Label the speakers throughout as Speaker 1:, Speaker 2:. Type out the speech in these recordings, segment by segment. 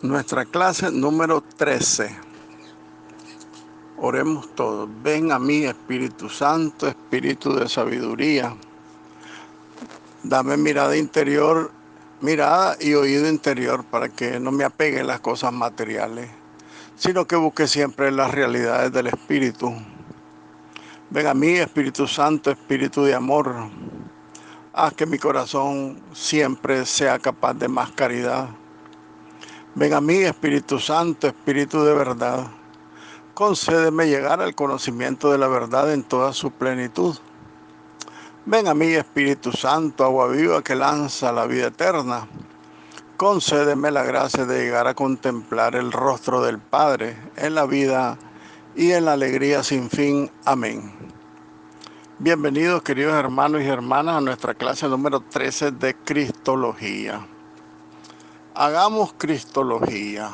Speaker 1: Nuestra clase número 13. Oremos todos. Ven a mí, Espíritu Santo, Espíritu de sabiduría. Dame mirada y oído interior para que no me apegue a las cosas materiales, sino que busque siempre las realidades del Espíritu. Ven a mí, Espíritu Santo, Espíritu de amor. Haz que mi corazón siempre sea capaz de más caridad. Ven a mí, Espíritu Santo, Espíritu de verdad. Concédeme llegar al conocimiento de la verdad en toda su plenitud. Ven a mí, Espíritu Santo, agua viva que lanza la vida eterna. Concédeme la gracia de llegar a contemplar el rostro del Padre en la vida y en la alegría sin fin. Amén. Bienvenidos, queridos hermanos y hermanas, a nuestra clase número 13 de Cristología. Hagamos Cristología.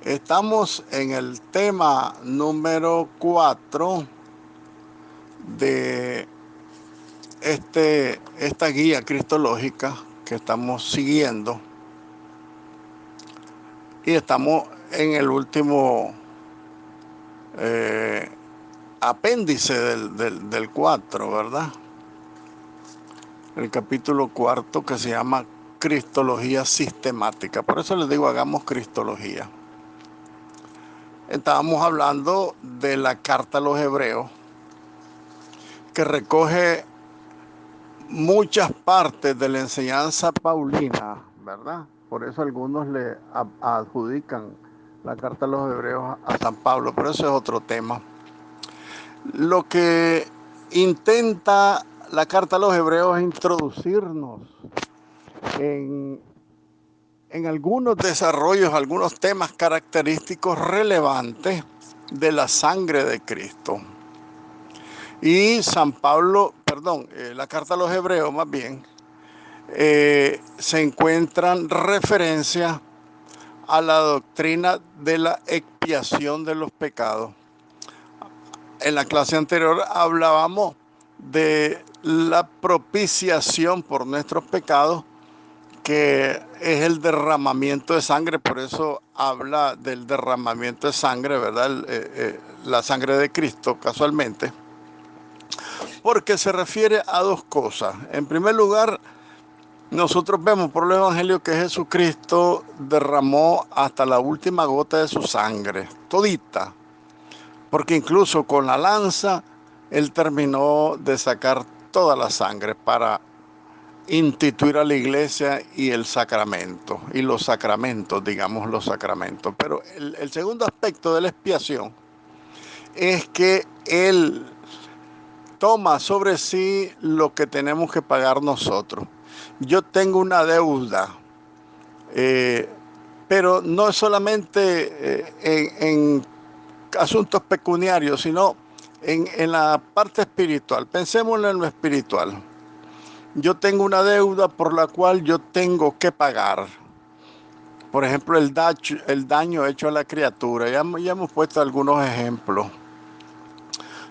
Speaker 1: Estamos en el tema número 4 de esta guía cristológica que estamos siguiendo, y estamos en el último apéndice del 4, ¿verdad? El capítulo 4, que se llama Cristología sistemática. Por eso les digo, hagamos Cristología. Estábamos hablando de la carta a los Hebreos, que recoge muchas partes de la enseñanza paulina, ¿verdad? Por eso algunos le adjudican la carta a los Hebreos a San Pablo, pero eso es otro tema. Lo que intenta la carta a los Hebreos es introducirnos en algunos desarrollos, algunos temas característicos relevantes de la sangre de Cristo. Y la carta a los Hebreos más bien, se encuentran referencias a la doctrina de la expiación de los pecados. En la clase anterior hablábamos de la propiciación por nuestros pecados, que es el derramamiento de sangre. Por eso habla del derramamiento de sangre, ¿verdad? La sangre de Cristo, casualmente, porque se refiere a dos cosas. En primer lugar, nosotros vemos por el Evangelio que Jesucristo derramó hasta la última gota de su sangre, todita, porque incluso con la lanza Él terminó de sacar toda la sangre para instituir a la iglesia y el sacramento, y los sacramentos, digamos los sacramentos. Pero el segundo aspecto de la expiación es que Él toma sobre sí lo que tenemos que pagar nosotros. Yo tengo una deuda, pero no es solamente en asuntos pecuniarios, sino en la parte espiritual. Pensémoslo en lo espiritual. Yo tengo una deuda por la cual yo tengo que pagar. Por ejemplo, el daño hecho a la criatura. Ya hemos puesto algunos ejemplos.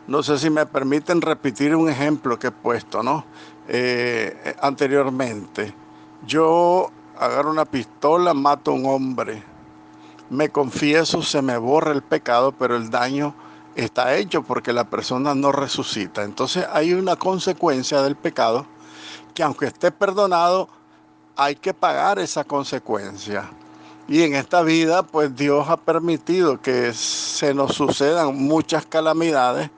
Speaker 1: No sé si me permiten repetir un ejemplo que he puesto, ¿no? Anteriormente. Yo agarro una pistola, mato a un hombre, me confieso, se me borra el pecado, pero el daño está hecho porque la persona no resucita. Entonces hay una consecuencia del pecado que, aunque esté perdonado, hay que pagar esa consecuencia. Y en esta vida, pues Dios ha permitido que se nos sucedan muchas calamidades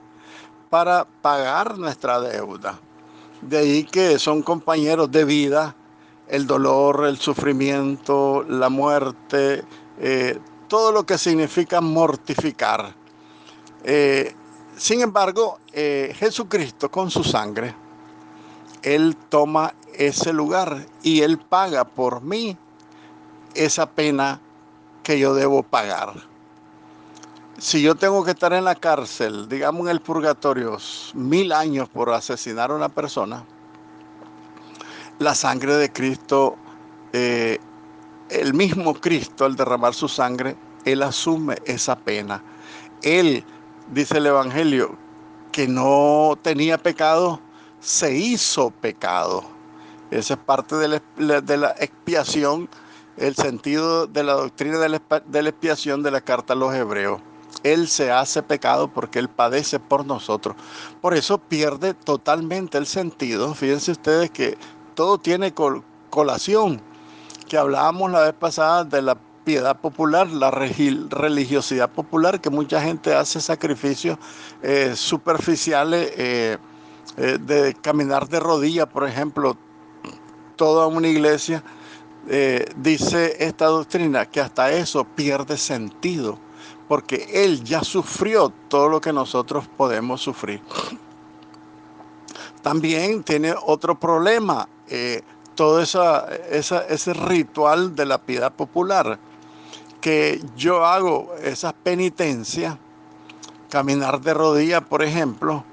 Speaker 1: para pagar nuestra deuda. De ahí que son compañeros de vida el dolor, el sufrimiento, la muerte, todo lo que significa mortificar. Sin embargo, Jesucristo con su sangre, Él toma ese lugar y Él paga por mí esa pena que yo debo pagar. Si yo tengo que estar en la cárcel, digamos en el purgatorio, 1000 años por asesinar a una persona, la sangre de Cristo, el mismo Cristo, al derramar su sangre, Él asume esa pena. Él, dice el Evangelio, que no tenía pecado, se hizo pecado. Esa es parte de la expiación el sentido de la doctrina de la expiación de la carta a los hebreos. Él se hace pecado porque Él padece por nosotros. Por eso pierde totalmente el sentido. Fíjense ustedes que todo tiene colación, que hablábamos la vez pasada de la piedad popular, la religiosidad popular, que mucha gente hace sacrificios superficiales, de caminar de rodillas, por ejemplo. Toda una iglesia, dice esta doctrina, que hasta eso pierde sentido, porque Él ya sufrió todo lo que nosotros podemos sufrir. También tiene otro problema, todo ese ritual de la piedad popular, que yo hago esas penitencias, caminar de rodillas, por ejemplo,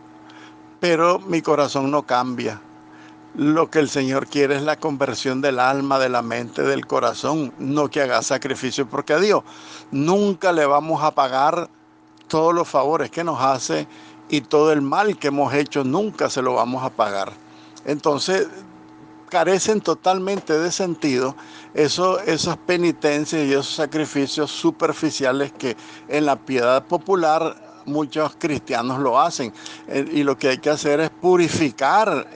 Speaker 1: pero mi corazón no cambia. Lo que el Señor quiere es la conversión del alma, de la mente, del corazón, no que haga sacrificio, porque a Dios nunca le vamos a pagar todos los favores que nos hace, y todo el mal que hemos hecho nunca se lo vamos a pagar. Entonces, carecen totalmente de sentido esas penitencias y esos sacrificios superficiales que en la piedad popular muchos cristianos lo hacen. Y lo que hay que hacer es purificar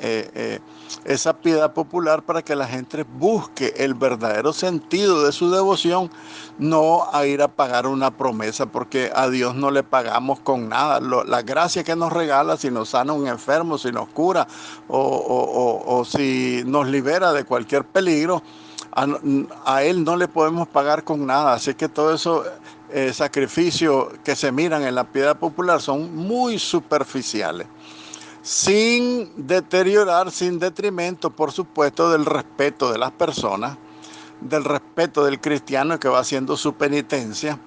Speaker 1: esa piedad popular para que la gente busque el verdadero sentido de su devoción, no a ir a pagar una promesa, porque a Dios no le pagamos con nada. La gracia que nos regala, si nos sana un enfermo, si nos cura o si nos libera de cualquier peligro, a Él no le podemos pagar con nada. Así que todo eso, sacrificios que se miran en la piedad popular, son muy superficiales, sin deteriorar, sin detrimento, por supuesto, del respeto de las personas, del respeto del cristiano que va haciendo su penitencia,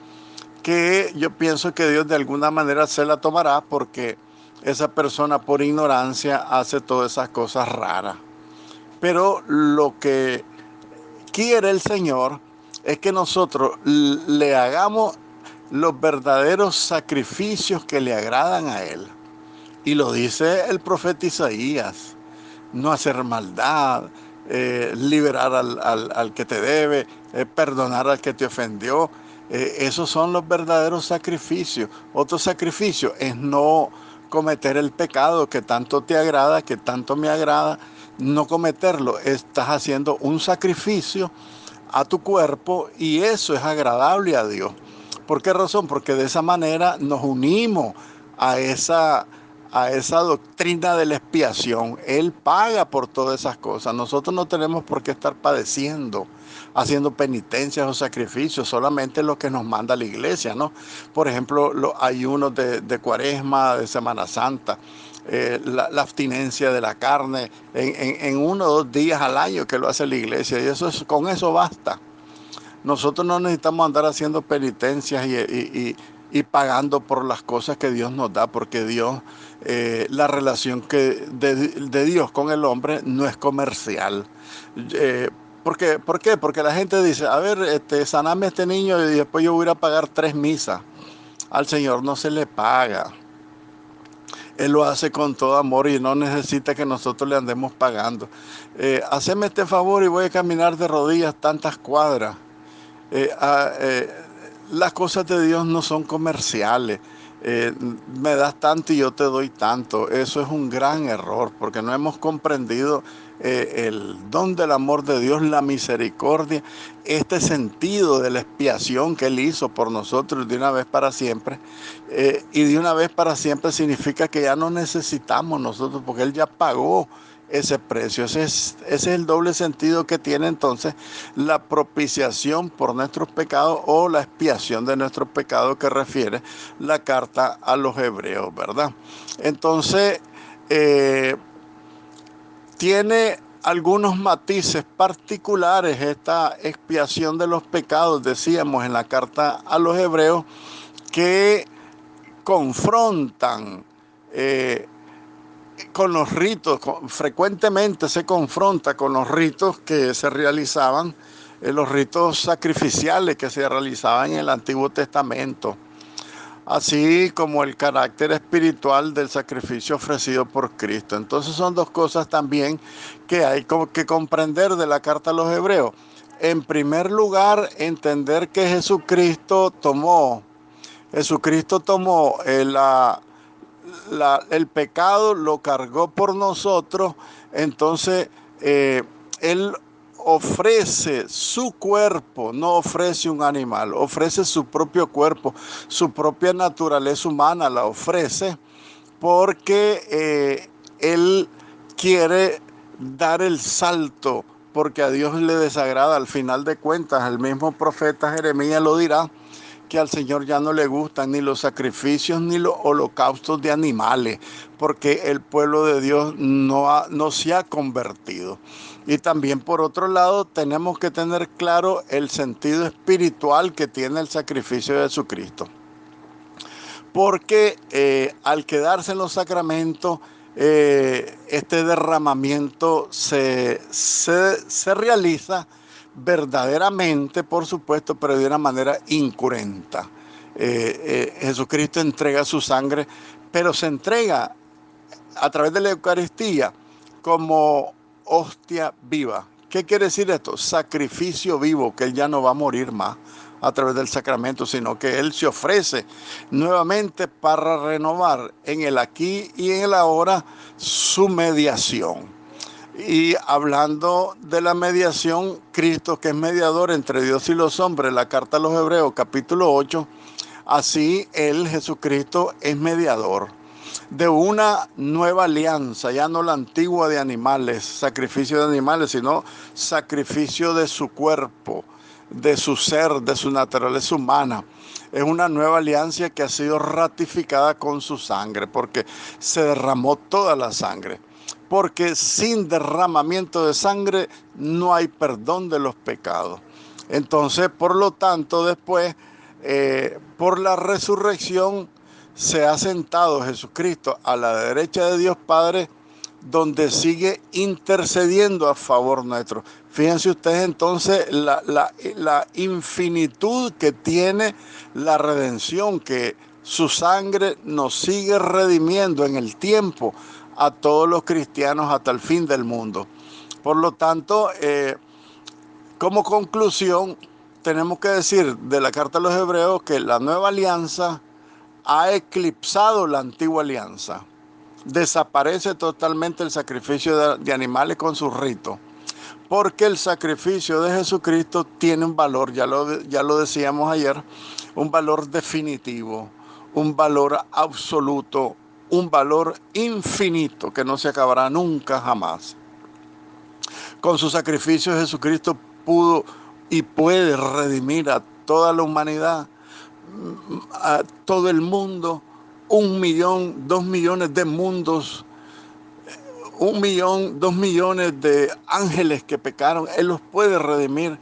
Speaker 1: que yo pienso que Dios de alguna manera se la tomará, porque esa persona por ignorancia hace todas esas cosas raras. Pero lo que quiere el Señor es que nosotros le hagamos los verdaderos sacrificios que le agradan a Él. Y lo dice el profeta Isaías: no hacer maldad, liberar al que te debe, perdonar al que te ofendió. Esos son los verdaderos sacrificios. Otro sacrificio es no cometer el pecado que tanto te agrada, que tanto me agrada. No cometerlo, estás haciendo un sacrificio a tu cuerpo, y eso es agradable a Dios. ¿Por qué razón? Porque de esa manera nos unimos a esa doctrina de la expiación. Él paga por todas esas cosas. Nosotros no tenemos por qué estar padeciendo, haciendo penitencias o sacrificios, solamente lo que nos manda la iglesia, ¿no? Por ejemplo, los ayunos de Cuaresma, de Semana Santa, la abstinencia de la carne en 1 o 2 días al año, que lo hace la iglesia, y con eso basta. Nosotros no necesitamos andar haciendo penitencias y pagando por las cosas que Dios nos da, porque Dios, la relación de Dios con el hombre no es comercial. ¿Por qué? Porque la gente dice: a ver, saname a este niño y después yo voy a ir a pagar 3 misas. Al Señor no se le paga. Él lo hace con todo amor y no necesita que nosotros le andemos pagando. Haceme este favor y voy a caminar de rodillas tantas cuadras. Eh, ah, eh, las cosas de Dios no son comerciales. Me das tanto y yo te doy tanto. Eso es un gran error, porque no hemos comprendido el don del amor de Dios, la misericordia, este sentido de la expiación que Él hizo por nosotros de una vez para siempre. Y de una vez para siempre significa que ya no necesitamos nosotros, porque Él ya pagó ese precio. Ese es el doble sentido que tiene entonces la propiciación por nuestros pecados, o la expiación de nuestros pecados, que refiere la carta a los hebreos, ¿verdad? Entonces, tiene algunos matices particulares esta expiación de los pecados, decíamos, en la carta a los hebreos, que confrontan con los ritos. Frecuentemente se confronta con los ritos que se realizaban, los ritos sacrificiales que se realizaban en el Antiguo Testamento, así como el carácter espiritual del sacrificio ofrecido por Cristo. Entonces son dos cosas también que hay que comprender de la carta a los hebreos: En primer lugar, entender que Jesucristo tomó el pecado, lo cargó por nosotros. Entonces Él ofrece su cuerpo, no ofrece un animal, ofrece su propio cuerpo, su propia naturaleza humana la ofrece, porque Él quiere dar el salto, porque a Dios le desagrada. Al final de cuentas, el mismo profeta Jeremías lo dirá, que al Señor ya no le gustan ni los sacrificios ni los holocaustos de animales, porque el pueblo de Dios no se ha convertido. Y también, por otro lado, tenemos que tener claro el sentido espiritual que tiene el sacrificio de Jesucristo, porque al quedarse en los sacramentos, este derramamiento se realiza verdaderamente, por supuesto, pero de una manera incruenta. Jesucristo entrega su sangre, pero se entrega a través de la Eucaristía como hostia viva. ¿Qué quiere decir esto? Sacrificio vivo, que Él ya no va a morir más a través del sacramento, sino que Él se ofrece nuevamente para renovar en el aquí y en el ahora su mediación. Y hablando de la mediación, Cristo, que es mediador entre Dios y los hombres, la carta a los Hebreos, capítulo 8, así Él, Jesucristo, es mediador de una nueva alianza, ya no la antigua de animales, sacrificio de animales, sino sacrificio de su cuerpo, de su ser, de su naturaleza humana. Es una nueva alianza que ha sido ratificada con su sangre, porque se derramó toda la sangre. Porque sin derramamiento de sangre no hay perdón de los pecados. Entonces, por lo tanto, después, por la resurrección, se ha sentado Jesucristo a la derecha de Dios Padre, donde sigue intercediendo a favor nuestro. Fíjense ustedes entonces la infinitud que tiene la redención, que su sangre nos sigue redimiendo en el tiempo a todos los cristianos hasta el fin del mundo. Por lo tanto, como conclusión, tenemos que decir de la carta a los Hebreos que la nueva alianza ha eclipsado la antigua alianza. Desaparece totalmente el sacrificio de animales con sus ritos, porque el sacrificio de Jesucristo tiene un valor, ya lo decíamos ayer, un valor definitivo, un valor absoluto, un valor infinito que no se acabará nunca jamás. Con su sacrificio Jesucristo pudo y puede redimir a toda la humanidad, a todo el mundo, 1 millón, 2 millones de mundos, 1 millón, 2 millones de ángeles que pecaron. Él los puede redimir,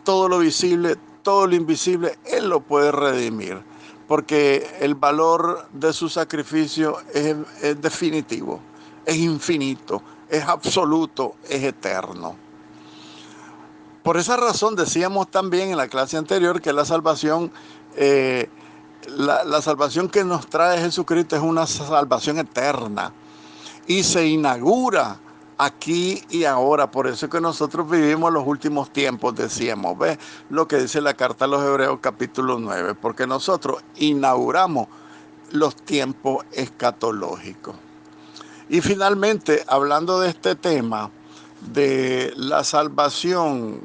Speaker 1: todo lo visible, todo lo invisible, Él lo puede redimir, porque el valor de su sacrificio es definitivo, es infinito, es absoluto, es eterno. Por esa razón decíamos también en la clase anterior que la salvación, la salvación que nos trae Jesucristo es una salvación eterna y se inaugura aquí y ahora. Por eso es que nosotros vivimos los últimos tiempos, decíamos. ¿Ves lo que dice la carta a los Hebreos capítulo 9? Porque nosotros inauguramos los tiempos escatológicos. Y finalmente, hablando de este tema, de la salvación,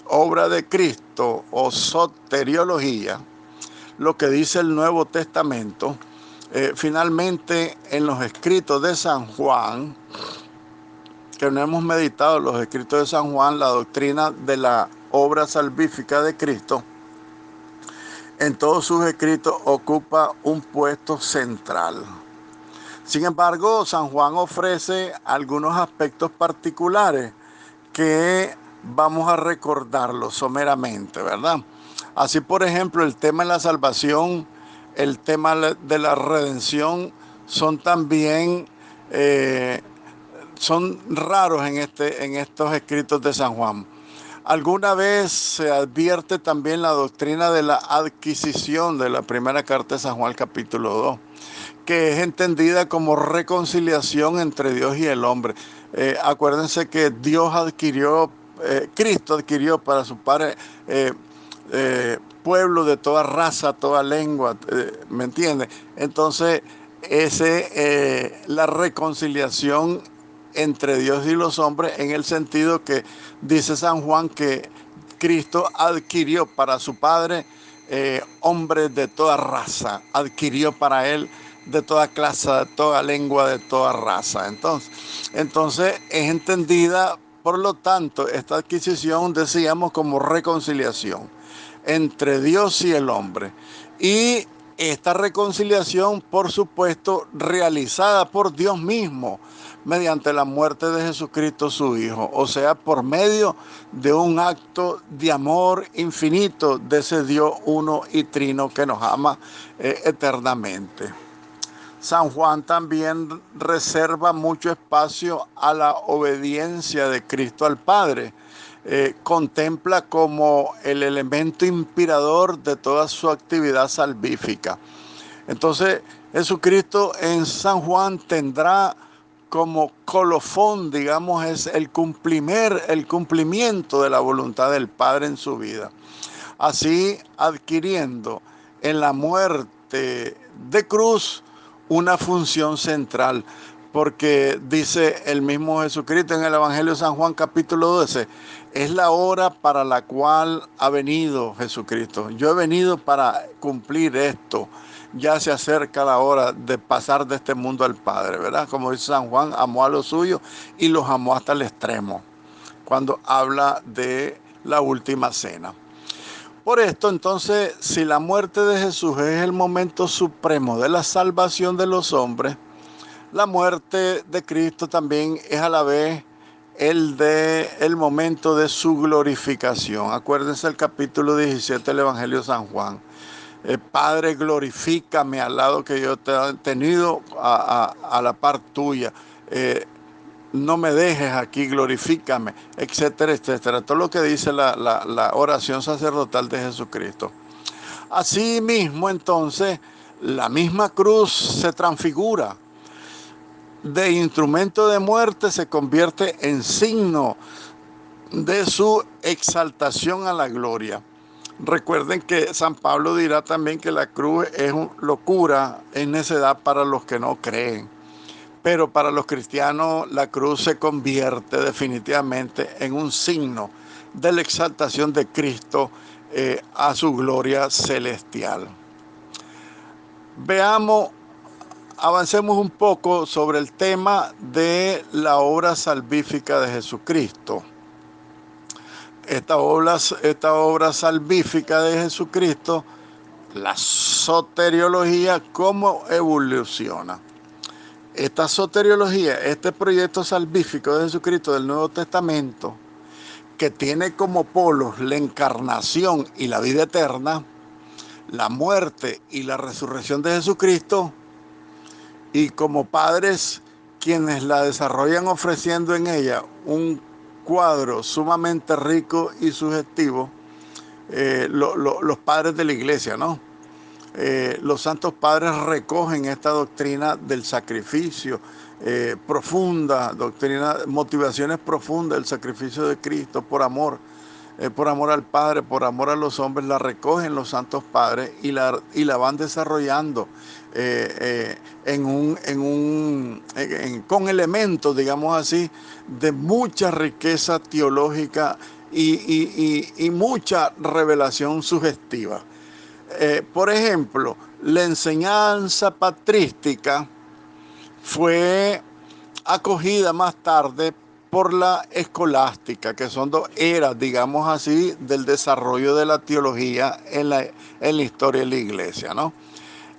Speaker 1: obra de Cristo o soteriología, lo que dice el Nuevo Testamento, finalmente en los escritos de San Juan, que no hemos meditado los escritos de San Juan, la doctrina de la obra salvífica de Cristo, en todos sus escritos ocupa un puesto central. Sin embargo, San Juan ofrece algunos aspectos particulares que vamos a recordarlos someramente, ¿verdad? Así, por ejemplo, el tema de la salvación, el tema de la redención son también son raros en estos escritos de San Juan. Alguna vez se advierte también la doctrina de la adquisición de la primera carta de San Juan, capítulo 2, que es entendida como reconciliación entre Dios y el hombre. Acuérdense que Dios adquirió Cristo adquirió para su Padre pueblo de toda raza, toda lengua, ¿me entiendes? Entonces, la reconciliación entre Dios y los hombres en el sentido que dice San Juan que Cristo adquirió para su Padre hombres de toda raza, adquirió para él de toda clase, de toda lengua, de toda raza. Entonces es entendida, por lo tanto, esta adquisición, decíamos, como reconciliación entre Dios y el hombre. Y esta reconciliación, por supuesto, realizada por Dios mismo, mediante la muerte de Jesucristo su Hijo, o sea, por medio de un acto de amor infinito de ese Dios uno y trino que nos ama eternamente. San Juan también reserva mucho espacio a la obediencia de Cristo al Padre. Contempla como el elemento inspirador de toda su actividad salvífica. Entonces, Jesucristo en San Juan tendrá como colofón, digamos, es el cumplimiento de la voluntad del Padre en su vida. Así, adquiriendo en la muerte de cruz una función central, porque dice el mismo Jesucristo en el Evangelio de San Juan capítulo 12, es la hora para la cual ha venido Jesucristo. Yo he venido para cumplir esto. Ya se acerca la hora de pasar de este mundo al Padre, ¿verdad? Como dice San Juan, amó a los suyos y los amó hasta el extremo, cuando habla de la última cena. Por esto, entonces, si la muerte de Jesús es el momento supremo de la salvación de los hombres, la muerte de Cristo también es a la vez el momento de su glorificación. Acuérdense el capítulo 17 del Evangelio de San Juan. Padre, glorifícame al lado que yo te he tenido a la par tuya. No me dejes aquí, glorifícame, etcétera, etcétera. Todo lo que dice la oración sacerdotal de Jesucristo. Asimismo, entonces, la misma cruz se transfigura. De instrumento de muerte se convierte en signo de su exaltación a la gloria. Recuerden que San Pablo dirá también que la cruz es locura, es necedad para los que no creen. Pero para los cristianos la cruz se convierte definitivamente en un signo de la exaltación de Cristo a su gloria celestial. Avancemos un poco sobre el tema de la obra salvífica de Jesucristo. Esta obra salvífica de Jesucristo, la soteriología, ¿cómo evoluciona? Esta soteriología, este proyecto salvífico de Jesucristo del Nuevo Testamento, que tiene como polos la encarnación y la vida eterna, la muerte y la resurrección de Jesucristo, y como padres quienes la desarrollan ofreciendo en ella un cuadro sumamente rico y sugestivo, los padres de la iglesia, ¿no? Los santos padres recogen esta doctrina del sacrificio motivaciones profundas del sacrificio de Cristo por amor al Padre, por amor a los hombres, la recogen los santos padres y la van desarrollando con elementos, digamos así, de mucha riqueza teológica y mucha revelación sugestiva. Por ejemplo, la enseñanza patrística fue acogida más tarde por la escolástica, que son dos eras, digamos así, del desarrollo de la teología en la historia de la iglesia, ¿no?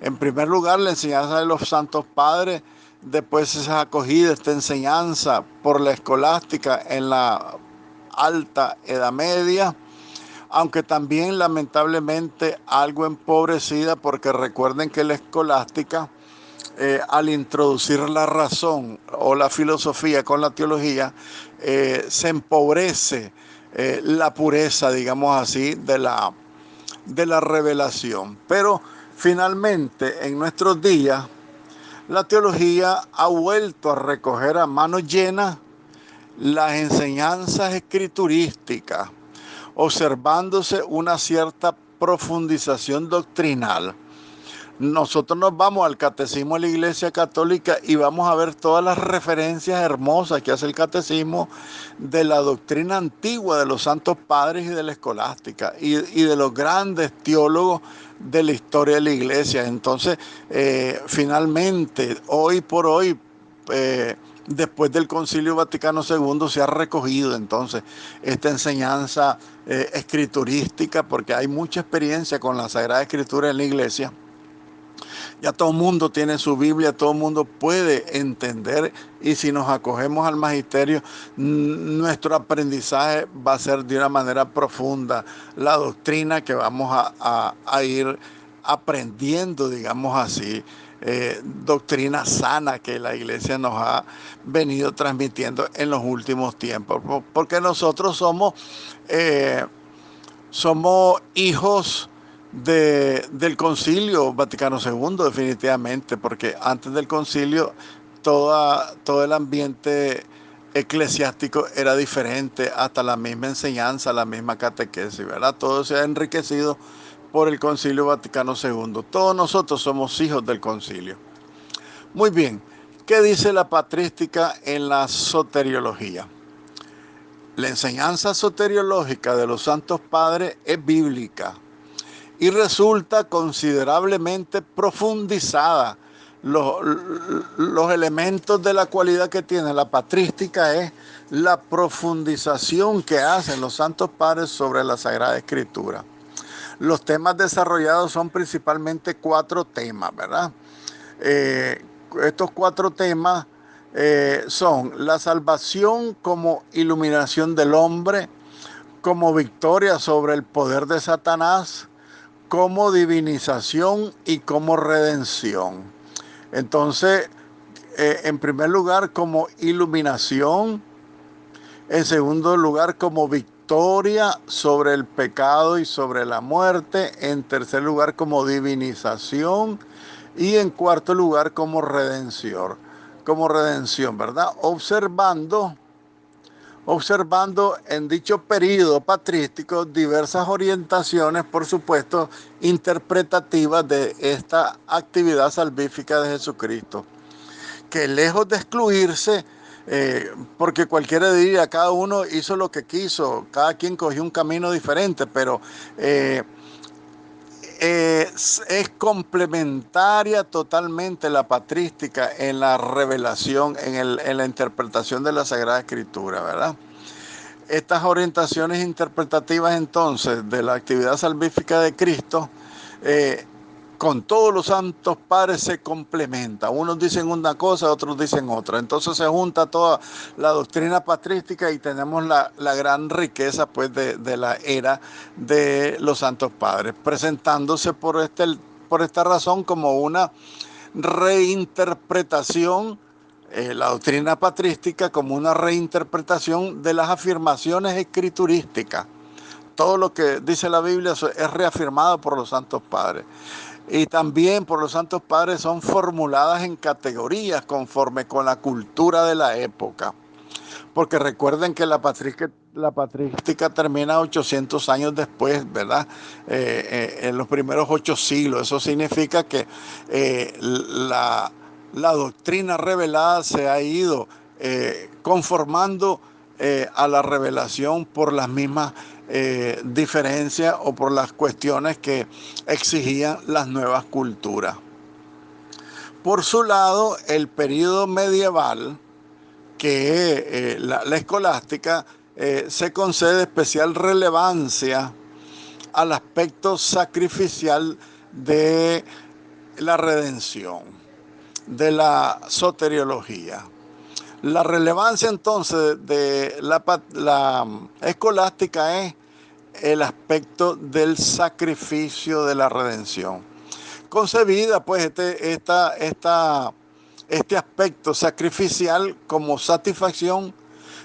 Speaker 1: En primer lugar, la enseñanza de los santos padres, después es acogida esta enseñanza por la escolástica en la alta Edad Media, aunque también lamentablemente algo empobrecida, porque recuerden que la escolástica, al introducir la razón o la filosofía con la teología, se empobrece la pureza, digamos así, de la revelación. Pero finalmente, en nuestros días, la teología ha vuelto a recoger a mano llena las enseñanzas escriturísticas, observándose una cierta profundización doctrinal. Nosotros nos vamos al Catecismo de la Iglesia Católica y vamos a ver todas las referencias hermosas que hace el Catecismo de la doctrina antigua de los santos padres y de la escolástica y de los grandes teólogos de la historia de la Iglesia. Entonces, finalmente, hoy por hoy, después del Concilio Vaticano II, se ha recogido entonces esta enseñanza escriturística, porque hay mucha experiencia con la Sagrada Escritura en la Iglesia. Ya todo el mundo tiene su Biblia, todo el mundo puede entender, y si nos acogemos al magisterio, nuestro aprendizaje va a ser de una manera profunda. La doctrina que vamos a ir aprendiendo, digamos así, doctrina sana que la Iglesia nos ha venido transmitiendo en los últimos tiempos, porque nosotros somos hijos del Concilio Vaticano II, definitivamente, porque antes del concilio todo el ambiente eclesiástico era diferente, hasta la misma enseñanza, la misma catequesis, ¿verdad? Todo se ha enriquecido por el Concilio Vaticano II. Todos nosotros somos hijos del concilio. Muy bien, ¿qué dice la patrística en la soteriología? La enseñanza soteriológica de los santos padres es bíblica y resulta considerablemente profundizada. Los elementos de la cualidad que tiene la patrística es la profundización que hacen los santos padres sobre la Sagrada Escritura. Los temas desarrollados son principalmente 4 temas, ¿verdad? Estos 4 temas son la salvación como iluminación del hombre, como victoria sobre el poder de Satanás, como divinización y como redención. Entonces, en primer lugar, como iluminación. En segundo lugar, como victoria sobre el pecado y sobre la muerte. En tercer lugar, como divinización. Y en cuarto lugar, como redención. Como redención, ¿verdad? Observando en dicho período patrístico diversas orientaciones, por supuesto, interpretativas de esta actividad salvífica de Jesucristo, que lejos de excluirse, porque cualquiera diría, cada uno hizo lo que quiso, cada quien cogió un camino diferente, pero es complementaria totalmente la patrística en la revelación, en la interpretación de la Sagrada Escritura, ¿verdad? Estas orientaciones interpretativas entonces de la actividad salvífica de Cristo, con todos los santos padres se complementa. Unos dicen una cosa, otros dicen otra. Entonces se junta toda la doctrina patrística y tenemos la gran riqueza pues de la era de los santos padres, presentándose por esta razón como una reinterpretación, la doctrina patrística como una reinterpretación de las afirmaciones escriturísticas. Todo lo que dice la Biblia es reafirmado por los santos padres. Y también por los santos padres son formuladas en categorías conforme con la cultura de la época. Porque recuerden que la patrística termina 800 años después, ¿verdad? En los primeros 8 siglos. Eso significa que la doctrina revelada se ha ido conformando a la revelación por las mismas diferencias o por las cuestiones que exigían las nuevas culturas. Por su lado, el período medieval, que la escolástica, se concede especial relevancia al aspecto sacrificial de la redención, de la soteriología. La relevancia entonces de la escolástica es el aspecto del sacrificio de la redención. Concebida pues este aspecto sacrificial como satisfacción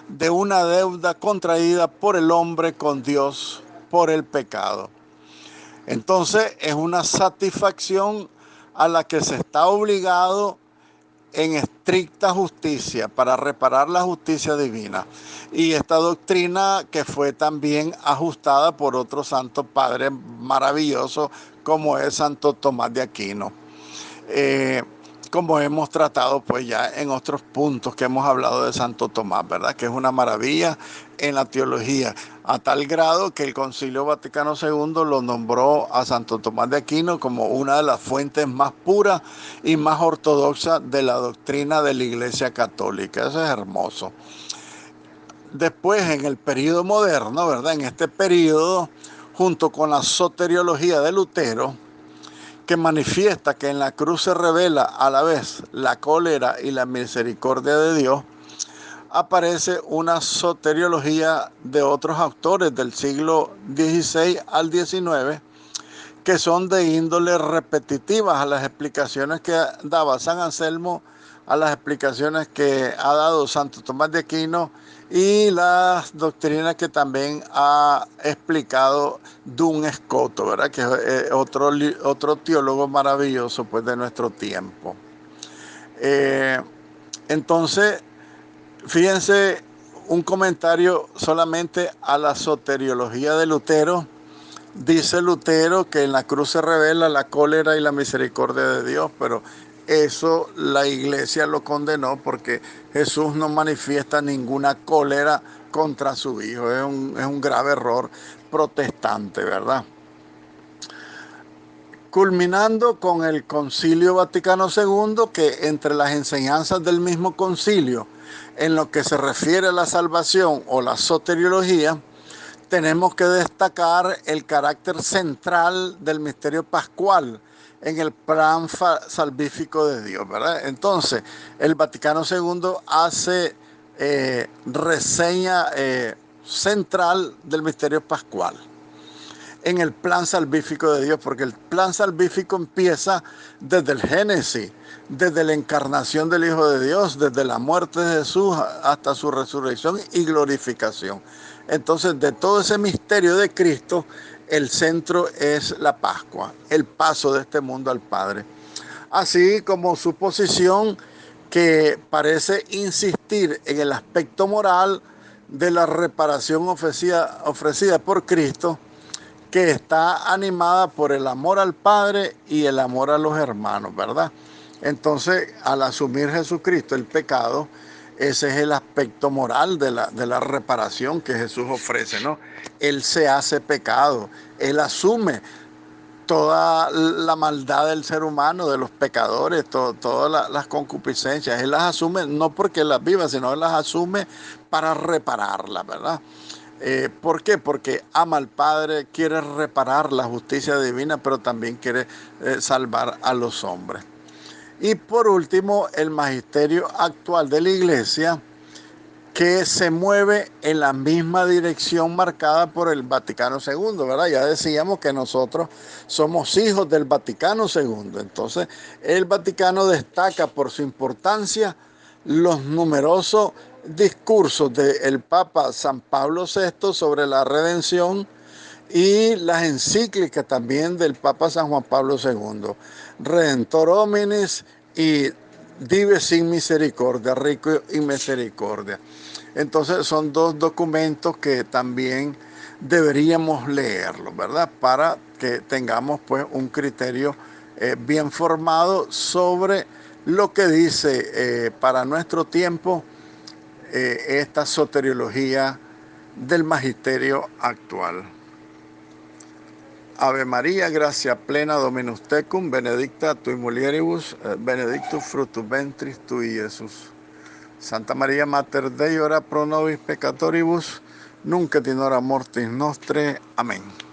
Speaker 1: de una deuda contraída por el hombre con Dios por el pecado. Entonces es una satisfacción a la que se está obligado en estricta justicia, para reparar la justicia divina. Y esta doctrina que fue también ajustada por otro santo padre maravilloso como es Santo Tomás de Aquino. Como hemos tratado pues ya en otros puntos que hemos hablado de Santo Tomás, ¿verdad? Que es una maravilla en la teología, a tal grado que el Concilio Vaticano II lo nombró a Santo Tomás de Aquino como una de las fuentes más puras y más ortodoxas de la doctrina de la Iglesia Católica. Eso es hermoso. Después, en el período moderno, ¿verdad? En este período, junto con la soteriología de Lutero, que manifiesta que en la cruz se revela a la vez la cólera y la misericordia de Dios, aparece una soteriología de otros autores del siglo XVI al XIX que son de índole repetitivas a las explicaciones que daba San Anselmo, a las explicaciones que ha dado Santo Tomás de Aquino y las doctrinas que también ha explicado Duns Scoto, ¿verdad? Que es otro teólogo maravilloso pues, de nuestro tiempo. Entonces, fíjense un comentario solamente a la soteriología de Lutero. Dice Lutero que en la cruz se revela la cólera y la misericordia de Dios, pero eso la iglesia lo condenó porque Jesús no manifiesta ninguna cólera contra su Hijo. Es un grave error protestante, ¿verdad? Culminando con el Concilio Vaticano II, que entre las enseñanzas del mismo concilio, en lo que se refiere a la salvación o la soteriología, tenemos que destacar el carácter central del misterio pascual en el plan salvífico de Dios, ¿verdad? Entonces, el Vaticano II hace reseña central del misterio pascual en el plan salvífico de Dios, porque el plan salvífico empieza desde el Génesis, desde la encarnación del Hijo de Dios, desde la muerte de Jesús hasta su resurrección y glorificación. Entonces, de todo ese misterio de Cristo, el centro es la Pascua, el paso de este mundo al Padre. Así como su posición que parece insistir en el aspecto moral de la reparación ofrecida por Cristo, que está animada por el amor al Padre y el amor a los hermanos, ¿verdad? Entonces, al asumir Jesucristo el pecado, ese es el aspecto moral de la reparación que Jesús ofrece, ¿no? Él se hace pecado, Él asume toda la maldad del ser humano, de los pecadores, todas las concupiscencias. Él las asume no porque las viva, sino Él las asume para repararlas, ¿verdad? ¿Por qué? Porque ama al Padre, quiere reparar la justicia divina, pero también quiere salvar a los hombres. Y por último, el magisterio actual de la Iglesia, que se mueve en la misma dirección marcada por el Vaticano II, ¿verdad? Ya decíamos que nosotros somos hijos del Vaticano II. Entonces, el Vaticano destaca por su importancia los numerosos discursos del Papa San Pablo VI sobre la redención y las encíclicas también del Papa San Juan Pablo II, Redentor Hominis y Dive sin Misericordia, Rico y Misericordia. Entonces son dos documentos que también deberíamos leerlos, ¿verdad? Para que tengamos pues un criterio bien formado sobre lo que dice para nuestro tiempo esta soteriología del magisterio actual. Ave María, gracia plena, Dominus tecum, benedicta tui mulieribus, benedictus fructus ventris tui, Jesús. Santa María Mater Dei, ora pro nobis peccatoribus, nunc et in hora mortis nostre. Amén.